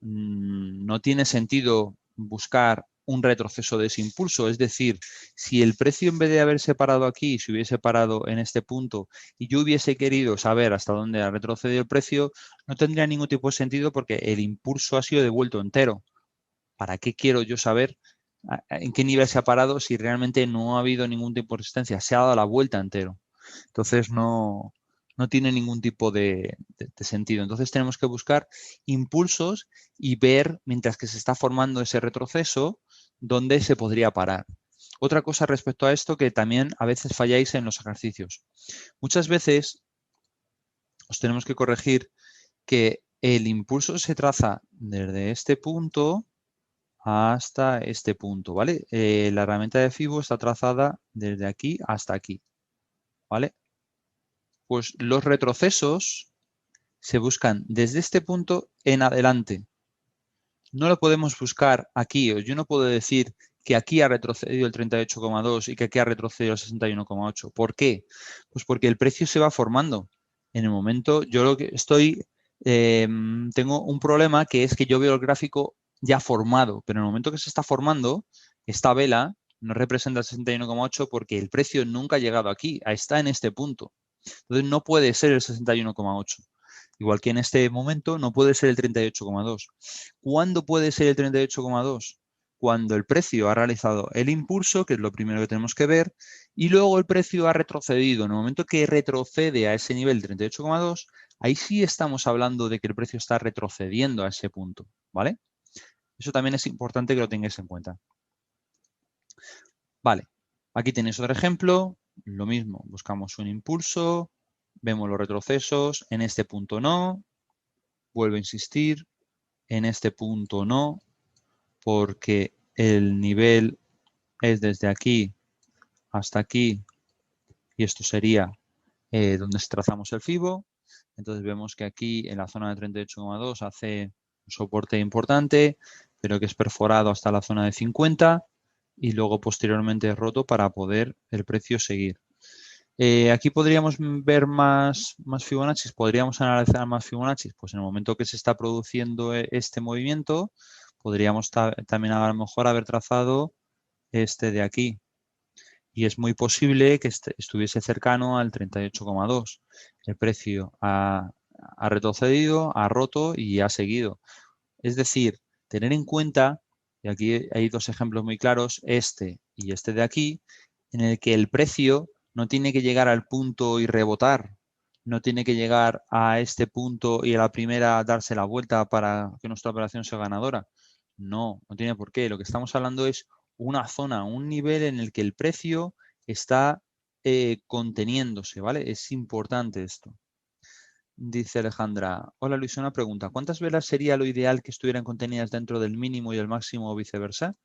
no tiene sentido buscar un retroceso de ese impulso. Es decir, si el precio en vez de haberse parado aquí, se hubiese parado en este punto y yo hubiese querido saber hasta dónde ha retrocedido el precio, no tendría ningún tipo de sentido porque el impulso ha sido devuelto entero. ¿Para qué quiero yo saber en qué nivel se ha parado si realmente no ha habido ningún tipo de resistencia? Se ha dado la vuelta entero. Entonces no tiene ningún tipo de sentido. Entonces tenemos que buscar impulsos y ver, mientras que se está formando ese retroceso, dónde se podría parar. Otra cosa respecto a esto que también a veces falláis en los ejercicios. Muchas veces os tenemos que corregir que el impulso se traza desde este punto hasta este punto, ¿vale? La herramienta de FIBO está trazada desde aquí hasta aquí, ¿vale? Pues los retrocesos se buscan desde este punto en adelante. No lo podemos buscar aquí. Yo no puedo decir que aquí ha retrocedido el 38,2 y que aquí ha retrocedido el 61,8. ¿Por qué? Pues porque el precio se va formando. En el momento, yo lo que tengo un problema que es que yo veo el gráfico ya formado, pero en el momento que se está formando, esta vela no representa el 61,8 porque el precio nunca ha llegado aquí, está en este punto. Entonces no puede ser el 61,8. Igual que en este momento no puede ser el 38,2. ¿Cuándo puede ser el 38,2? Cuando el precio ha realizado el impulso, que es lo primero que tenemos que ver, y luego el precio ha retrocedido. En el momento que retrocede a ese nivel 38,2, ahí sí estamos hablando de que el precio está retrocediendo a ese punto, ¿vale? Eso también es importante que lo tengáis en cuenta. Vale, aquí tenéis otro ejemplo. Lo mismo, buscamos un impulso, vemos los retrocesos, en este punto no, vuelvo a insistir, en este punto no, porque el nivel es desde aquí hasta aquí y esto sería donde trazamos el FIBO. Entonces vemos que aquí en la zona de 38,2 hace un soporte importante, pero que es perforado hasta la zona de 50 y luego posteriormente es roto para poder el precio seguir. Aquí podríamos ver más Fibonacci, podríamos analizar más Fibonacci, pues en el momento que se está produciendo este movimiento, podríamos también a lo mejor haber trazado este de aquí. Y es muy posible que estuviese cercano al 38,2. El precio ha retrocedido, ha roto y ha seguido. Es decir, tener en cuenta, y aquí hay dos ejemplos muy claros, este y este de aquí, en el que el precio no tiene que llegar al punto y rebotar, no tiene que llegar a este punto y a la primera darse la vuelta para que nuestra operación sea ganadora. No, no tiene por qué. Lo que estamos hablando es una zona, un nivel en el que el precio está conteniéndose, ¿vale? Es importante esto. Dice Alejandra, hola Luis, una pregunta. ¿Cuántas velas sería lo ideal que estuvieran contenidas dentro del mínimo y el máximo o viceversa?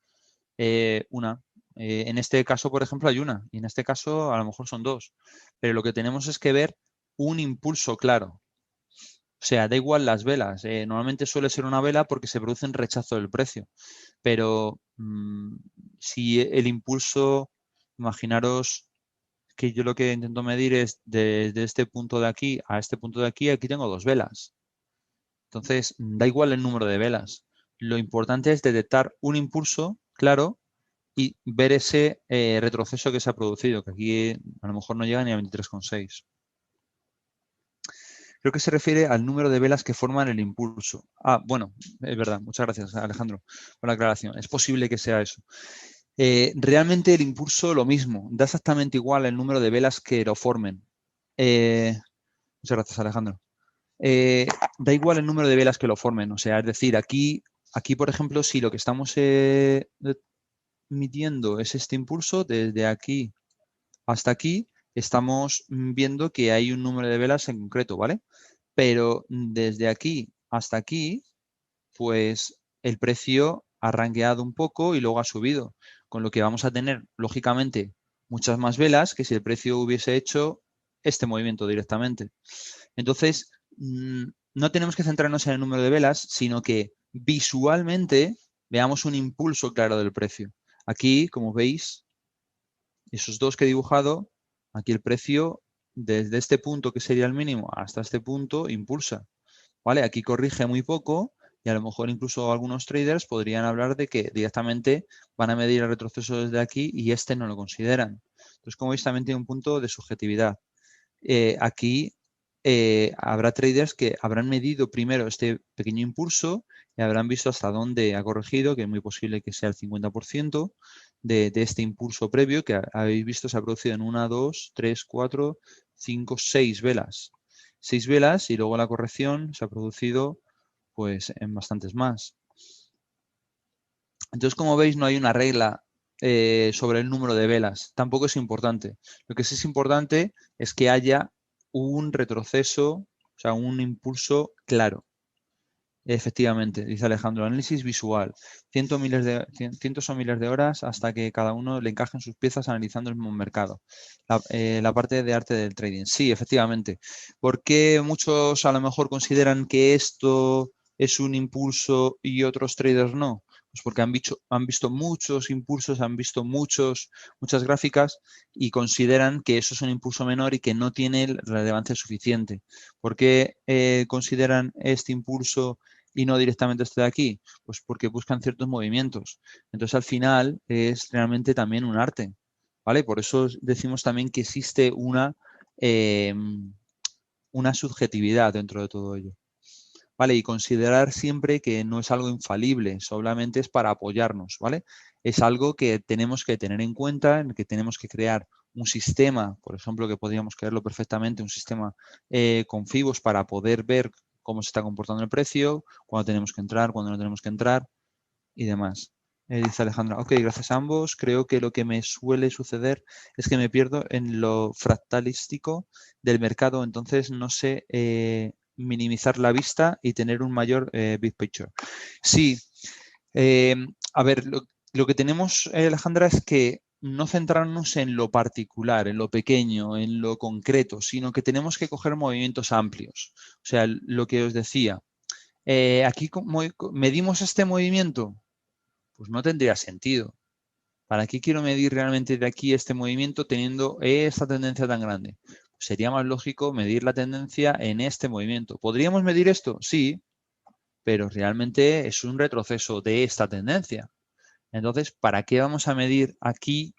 Una. En este caso, por ejemplo, hay una. Y en este caso, a lo mejor son dos. Pero lo que tenemos es que ver un impulso claro. O sea, da igual las velas. Normalmente suele ser una vela porque se produce un rechazo del precio. Pero si el impulso, imaginaros que yo lo que intento medir es desde este punto de aquí a este punto de aquí, aquí tengo dos velas. Entonces, da igual el número de velas. Lo importante es detectar un impulso claro y ver ese retroceso que se ha producido, que aquí a lo mejor no llega ni a 23,6. Creo que se refiere al número de velas que forman el impulso. Ah, bueno, es verdad. Muchas gracias, Alejandro, por la aclaración. Es posible que sea eso. Realmente el impulso lo mismo. Da exactamente igual el número de velas que lo formen. Muchas gracias, Alejandro. Da igual el número de velas que lo formen. O sea, es decir, aquí por ejemplo, si lo que estamos midiendo es este impulso, desde aquí hasta aquí, estamos viendo que hay un número de velas en concreto, ¿vale? Pero desde aquí hasta aquí, pues el precio ha ranqueado un poco y luego ha subido, con lo que vamos a tener, lógicamente, muchas más velas que si el precio hubiese hecho este movimiento directamente. Entonces, no tenemos que centrarnos en el número de velas, sino que visualmente veamos un impulso claro del precio. Aquí, como veis, esos dos que he dibujado, aquí el precio desde este punto que sería el mínimo hasta este punto impulsa. ¿Vale? Aquí corrige muy poco y a lo mejor incluso algunos traders podrían hablar de que directamente van a medir el retroceso desde aquí y este no lo consideran. Entonces, como veis, también tiene un punto de subjetividad. Aquí habrá traders que habrán medido primero este pequeño impulso y habrán visto hasta dónde ha corregido, que es muy posible que sea el 50% de este impulso previo que habéis visto se ha producido en 1, 2, 3, 4, 5, 6 velas. 6 velas y luego la corrección se ha producido pues en bastantes más. Entonces, como veis, no hay una regla sobre el número de velas. Tampoco es importante. Lo que sí es importante es que haya un retroceso, o sea, un impulso claro. Efectivamente, dice Alejandro, análisis visual. Cientos o miles de horas hasta que cada uno le encajen sus piezas analizando el mismo mercado. La parte de arte del trading. Sí, efectivamente. ¿Por qué muchos a lo mejor consideran que esto es un impulso y otros traders no? Pues porque han visto muchos impulsos, han visto muchas gráficas y consideran que eso es un impulso menor y que no tiene relevancia suficiente. ¿Por qué consideran este impulso y no directamente este de aquí? Pues porque buscan ciertos movimientos. Entonces, al final, es realmente también un arte, ¿vale? Por eso decimos también que existe una subjetividad dentro de todo ello. ¿Vale? Y considerar siempre que no es algo infalible, solamente es para apoyarnos, ¿vale? Es algo que tenemos que tener en cuenta, en que tenemos que crear un sistema, por ejemplo, que podríamos crearlo perfectamente, un sistema con FIBOs para poder ver cómo se está comportando el precio, cuándo tenemos que entrar, cuándo no tenemos que entrar y demás. Dice Alejandra, ok, gracias a ambos. Creo que lo que me suele suceder es que me pierdo en lo fractalístico del mercado, entonces no sé minimizar la vista y tener un mayor big picture. Sí, a ver, lo que tenemos, Alejandra, es que no centrarnos en lo particular, en lo pequeño, en lo concreto, sino que tenemos que coger movimientos amplios. O sea, lo que os decía, aquí medimos este movimiento, pues no tendría sentido. ¿Para qué quiero medir realmente de aquí este movimiento teniendo esta tendencia tan grande? Pues sería más lógico medir la tendencia en este movimiento. ¿Podríamos medir esto? Sí, pero realmente es un retroceso de esta tendencia. Entonces, ¿para qué vamos a medir aquí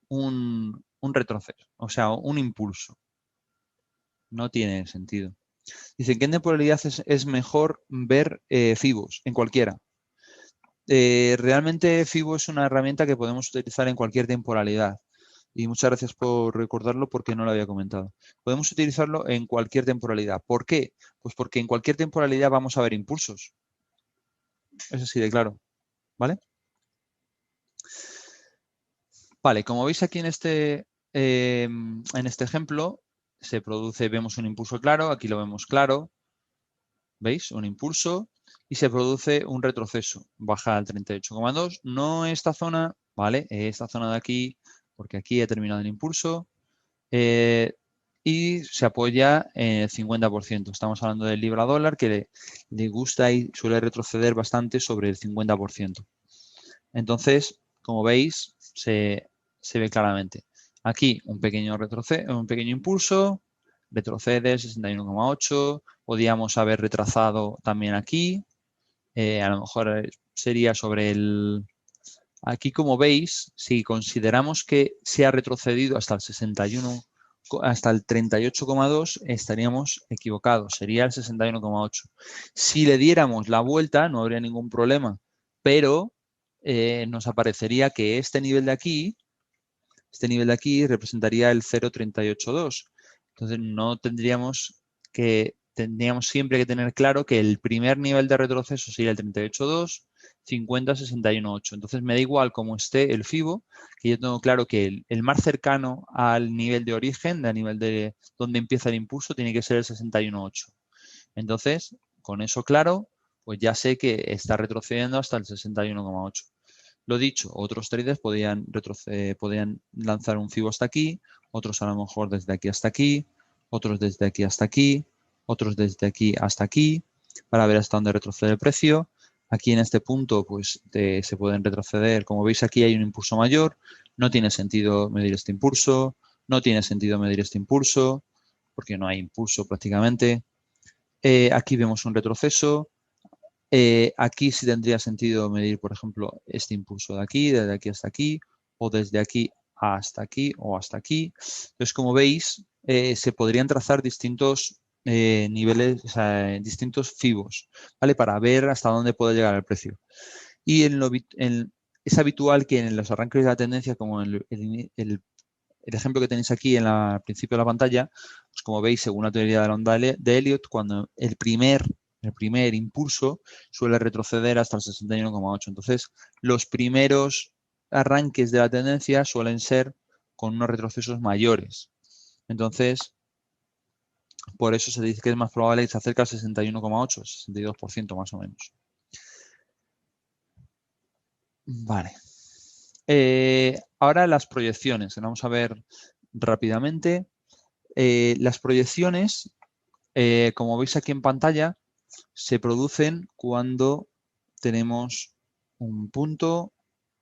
un retroceso? O sea, un impulso. No tiene sentido. Dicen que en temporalidad es mejor ver FIBOs en cualquiera. Realmente FIBO es una herramienta que podemos utilizar en cualquier temporalidad. Y muchas gracias por recordarlo porque no lo había comentado. Podemos utilizarlo en cualquier temporalidad. ¿Por qué? Pues porque en cualquier temporalidad vamos a ver impulsos. Eso sí de claro. ¿Vale? Vale, como veis aquí en este ejemplo, se produce, vemos un impulso claro, aquí lo vemos claro. ¿Veis? Un impulso y se produce un retroceso. Baja al 38,2. No esta zona, ¿vale? Esta zona de aquí, porque aquí he terminado el impulso. Y se apoya en el 50%. Estamos hablando del libra dólar que le gusta y suele retroceder bastante sobre el 50%. Entonces, como veis, se ve claramente. Aquí un pequeño impulso, retrocede 61,8. Podríamos haber retrasado también aquí. A lo mejor sería sobre el... Aquí, como veis, si consideramos que se ha retrocedido hasta el 61, hasta el 38,2, estaríamos equivocados. Sería el 61,8. Si le diéramos la vuelta, no habría ningún problema. Pero nos aparecería que este nivel de aquí representaría el 0,382. Entonces no tendríamos siempre que tener claro que el primer nivel de retroceso sería el 38,2, 50, 61,8. Entonces me da igual cómo esté el FIBO, que yo tengo claro que el más cercano al nivel de origen, al nivel de donde empieza el impulso, tiene que ser el 61,8. Entonces, con eso claro, pues ya sé que está retrocediendo hasta el 61,8. Lo dicho, otros traders podían lanzar un FIBO hasta aquí, otros a lo mejor desde aquí hasta aquí, otros desde aquí hasta aquí, otros desde aquí hasta aquí, para ver hasta dónde retrocede el precio. Aquí en este punto pues se pueden retroceder. Como veis aquí hay un impulso mayor, no tiene sentido medir este impulso, no tiene sentido medir este impulso, porque no hay impulso prácticamente. Aquí vemos un retroceso. Aquí sí tendría sentido medir, por ejemplo, este impulso de aquí, desde aquí hasta aquí, o desde aquí hasta aquí, o hasta aquí. Entonces, como veis, se podrían trazar distintos niveles, o sea, distintos FIBOs, ¿vale? Para ver hasta dónde puede llegar el precio. Y es habitual que en los arranques de la tendencia, como el ejemplo que tenéis aquí al principio de la pantalla, pues como veis, según la teoría de la onda de Elliott, cuando el primer impulso suele retroceder hasta el 61,8. Entonces, los primeros arranques de la tendencia suelen ser con unos retrocesos mayores. Entonces, Por eso se dice que es más probable que se acerque al 61,8, 62% más o menos. Vale. Ahora las proyecciones. Vamos a ver rápidamente. Las proyecciones, como veis aquí en pantalla, se producen cuando tenemos un punto,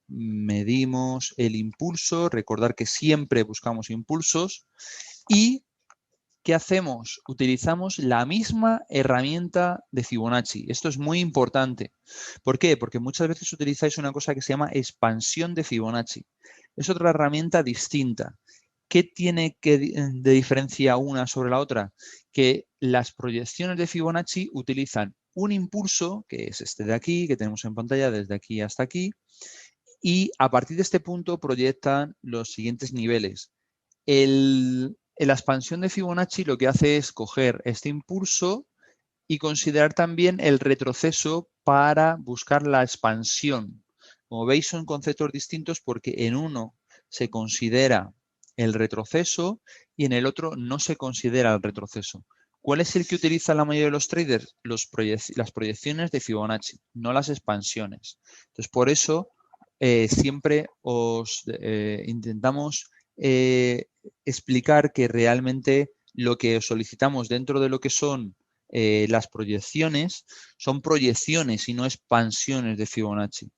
medimos el impulso, recordar que siempre buscamos impulsos y ¿qué hacemos? Utilizamos la misma herramienta de Fibonacci. Esto es muy importante. ¿Por qué? Porque muchas veces utilizáis una cosa que se llama expansión de Fibonacci. Es otra herramienta distinta. ¿Qué tiene de diferencia una sobre la otra? Que las proyecciones de Fibonacci utilizan un impulso, que es este de aquí, que tenemos en pantalla desde aquí hasta aquí, y a partir de este punto proyectan los siguientes niveles. La expansión de Fibonacci lo que hace es coger este impulso y considerar también el retroceso para buscar la expansión. Como veis, son conceptos distintos porque en uno se considera el retroceso y en el otro no se considera el retroceso. ¿Cuál es el que utiliza la mayoría de los traders? Las proyecciones de Fibonacci, no las expansiones. Entonces, por eso siempre os intentamos explicar que realmente lo que solicitamos dentro de lo que son las proyecciones son proyecciones y no expansiones de Fibonacci.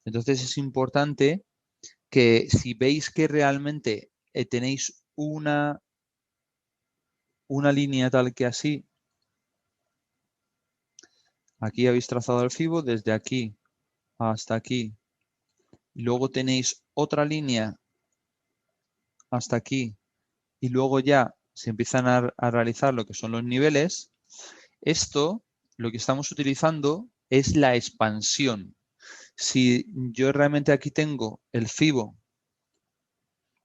Entonces es importante que si veis que realmente tenéis una línea tal que así, aquí habéis trazado el Fibo desde aquí hasta aquí, y luego tenéis otra línea hasta aquí, y luego ya se empiezan a realizar lo que son los niveles, esto lo que estamos utilizando es la expansión. Si yo realmente aquí tengo el Fibo,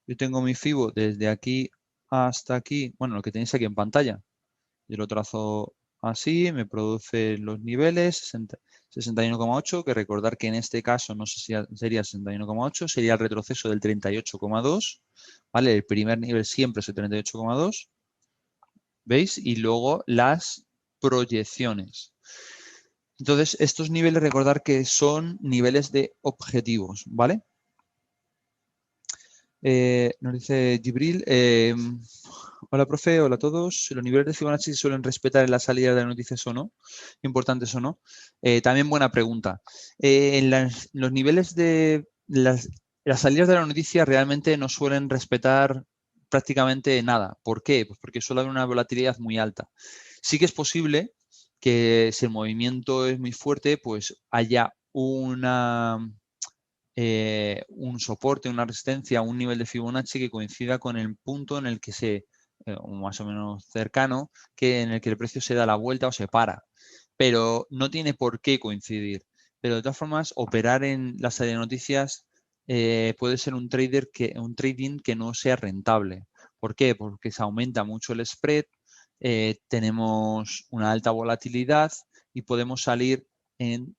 yo tengo mi Fibo desde aquí hasta aquí, bueno, lo que tenéis aquí en pantalla, yo lo trazo así, me produce los niveles, 61,8, que recordar que en este caso no sería 61,8, sería el retroceso del 38,2, ¿vale? El primer nivel siempre es el 38,2, ¿veis? Y luego las proyecciones. Entonces, estos niveles, recordar que son niveles de objetivos, ¿vale? Nos dice Gibril, hola profe, hola a todos. ¿Los niveles de Fibonacci se suelen respetar en la salida de las noticias o no? ¿Importantes o no? También buena pregunta. Los niveles de las salidas de la noticia realmente no suelen respetar prácticamente nada. ¿Por qué? Pues porque suele haber una volatilidad muy alta. Sí que es posible que si el movimiento es muy fuerte, pues haya un soporte, una resistencia, un nivel de Fibonacci que coincida con el punto en el que más o menos cercano, en el que el precio se da la vuelta o se para. Pero no tiene por qué coincidir. Pero de todas formas, operar en la serie de noticias puede ser un trading que no sea rentable. ¿Por qué? Porque se aumenta mucho el spread, tenemos una alta volatilidad y podemos salir en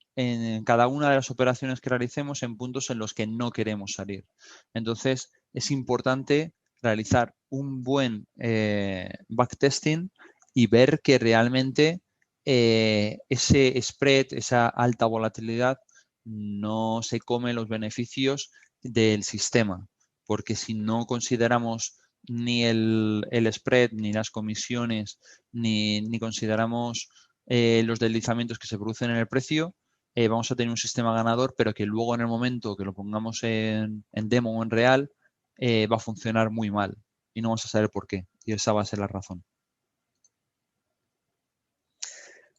cada una de las operaciones que realicemos en puntos en los que no queremos salir. Entonces, es importante realizar un buen backtesting y ver que realmente ese spread, esa alta volatilidad, no se come los beneficios del sistema. Porque si no consideramos ni el spread, ni las comisiones, ni consideramos los deslizamientos que se producen en el precio, vamos a tener un sistema ganador, pero que luego en el momento que lo pongamos en demo o en real, va a funcionar muy mal y no vamos a saber por qué. Y esa va a ser la razón.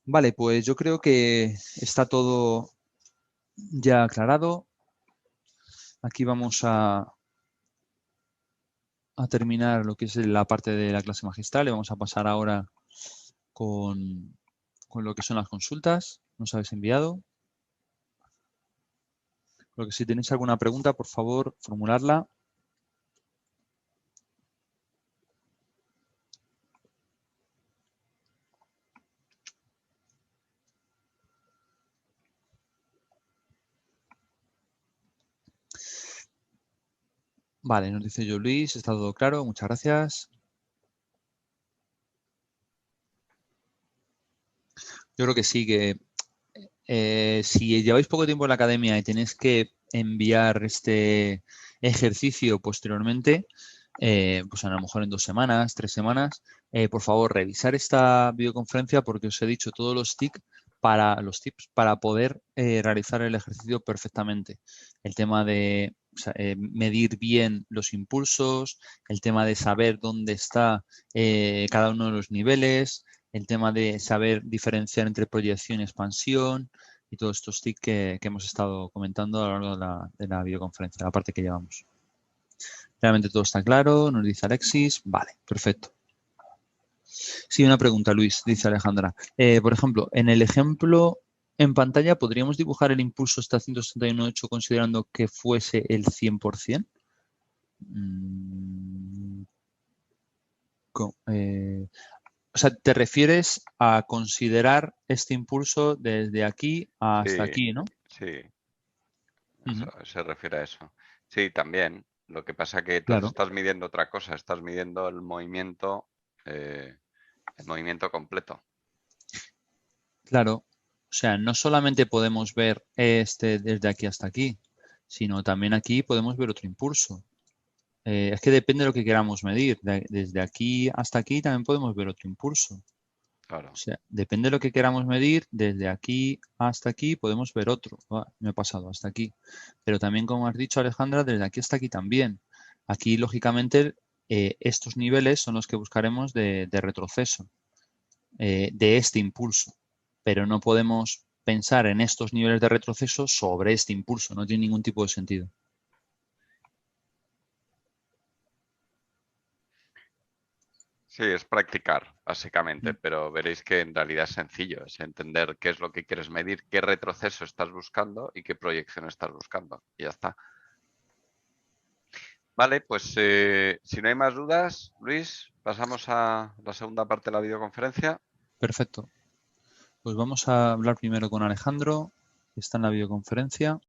Vale, pues yo creo que está todo ya aclarado. Aquí vamos a terminar lo que es la parte de la clase magistral y vamos a pasar ahora con lo que son las consultas. Nos habéis enviado. Lo que si tenéis alguna pregunta, por favor, formularla. Vale, nos dice yo Luis, está todo claro, muchas gracias. Yo creo que sí, que si lleváis poco tiempo en la academia y tenéis que enviar este ejercicio posteriormente, pues a lo mejor en 2 semanas, 3 semanas, por favor, revisar esta videoconferencia porque os he dicho todos los tips para poder realizar el ejercicio perfectamente. El tema de medir bien los impulsos, el tema de saber dónde está cada uno de los niveles, el tema de saber diferenciar entre proyección y expansión y todos estos tips que hemos estado comentando a lo largo de la videoconferencia, la parte que llevamos. Realmente todo está claro, nos dice Alexis. Vale, perfecto. Sí, una pregunta, Luis, dice Alejandra. Por ejemplo, en el ejemplo en pantalla, ¿podríamos dibujar el impulso hasta 161.8 considerando que fuese el 100%? O sea, te refieres a considerar este impulso desde aquí hasta Sí, aquí, ¿no? sí, Ujú, se refiere a eso. Sí, también. Lo que pasa que entonces claro, estás midiendo otra cosa, estás midiendo el movimiento completo. claro. O sea, no solamente podemos ver este desde aquí hasta aquí, sino también aquí podemos ver otro impulso. Es que depende de lo que queramos medir. Desde aquí hasta aquí también podemos ver otro impulso. O Claro. sea, depende de lo que queramos medir, desde aquí hasta aquí podemos ver otro. Ah, me he pasado hasta aquí. Pero también, como has dicho, Alejandra, desde aquí hasta aquí también. Aquí, lógicamente, estos niveles son los que buscaremos de retroceso, de este impulso. Pero no podemos pensar en estos niveles de retroceso sobre este impulso. No tiene ningún tipo de sentido. Sí, es practicar, básicamente, Mm. pero veréis que en realidad es sencillo, es entender qué es lo que quieres medir, qué retroceso estás buscando y qué proyección estás buscando. Y ya está. Vale, pues si no hay más dudas, Luis, pasamos a la segunda parte de la videoconferencia. Perfecto. Pues vamos a hablar primero con Alejandro, que está en la videoconferencia.